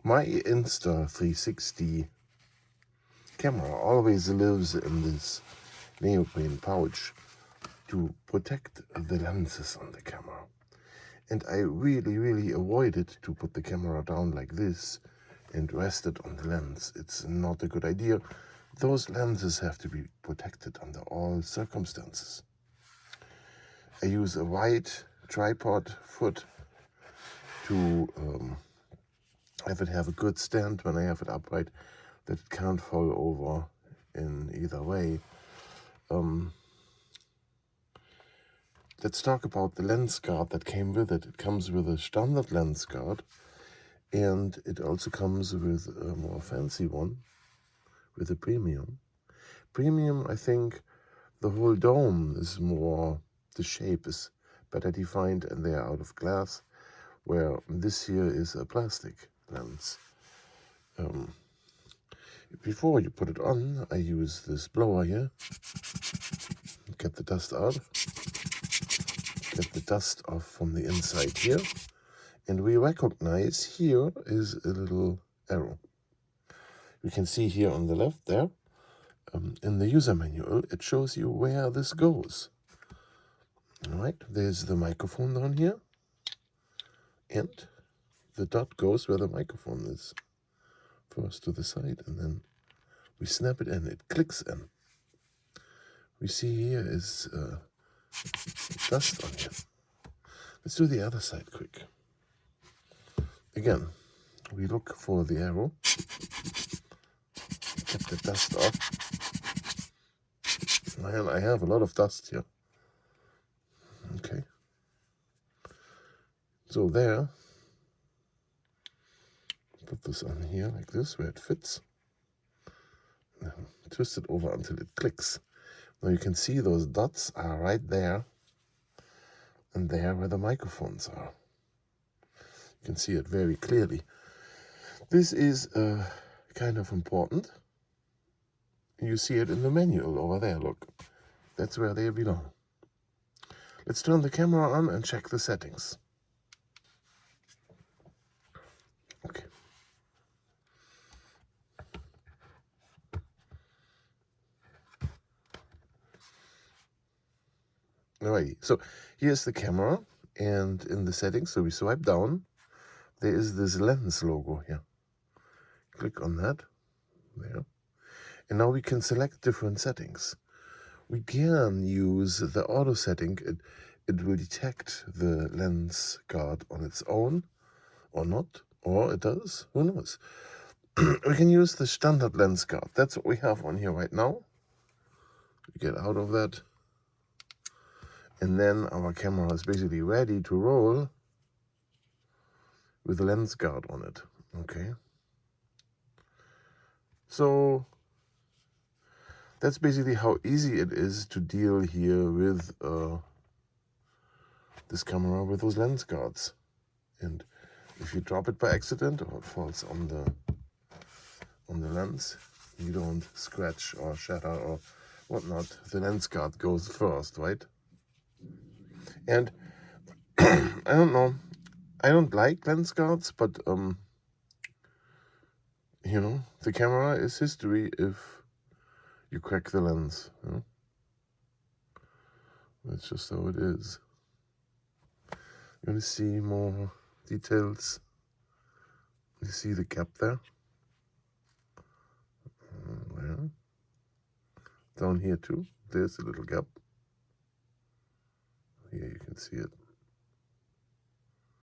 My Insta360 camera always lives in this neoprene pouch to protect the lenses on the camera. And I really avoided to put the camera down like this and rest it on the lens. It's not a good idea. Those lenses have to be protected under all circumstances. I use a wide tripod foot to have it have a good stand when I have it upright, that it can't fall over in either way. Let's talk about the lens guard that came with it. It comes with a standard lens guard, and it also comes with a more fancy one, with a premium. Premium, I think the whole dome is more, the shape is better defined, and they are out of glass, where this here is a plastic lens. Before you put it on, I use this blower here, get the dust out, get the dust off from the inside here, and we recognize here is a little arrow. You can see here on the left there, in the user manual, it shows you where this goes. All right, there's the microphone down here, and the dot goes where the microphone is. First to the side, and then we snap it in, it clicks in. We see here is dust on here. Let's do the other side quick. Again, we look for the arrow, get the dust off. Man, I have a lot of dust here. Okay. So there, put this on here like this, where it fits. Twist it over until it clicks. Now you can see those dots are right there, and there where the microphones are. You can see it very clearly. This is kind of important. You see it in the manual over there, look. That's where they belong. Let's turn the camera on and check the settings. Okay. Alrighty, so here's the camera, and in the settings, so we swipe down, there is this lens logo here. Click on that, there. And now we can select different settings. We can use the auto setting. It will detect the lens guard on its own, or not, or it does, who knows. We can use the standard lens guard. That's what we have on here right now. We get out of that. And then our camera is basically ready to roll with the lens guard on it. Okay. So that's basically how easy it is to deal here with this camera with those lens guards. And if you drop it by accident or it falls on the lens, you don't scratch or shatter or whatnot. The lens guard goes first, right? And I don't know, I don't like lens guards, but you know, the camera is history if you crack the lens. You know? That's just how it is. You want to see more details? You see the gap there? Where? Down here too, there's a little gap. Here you can see it.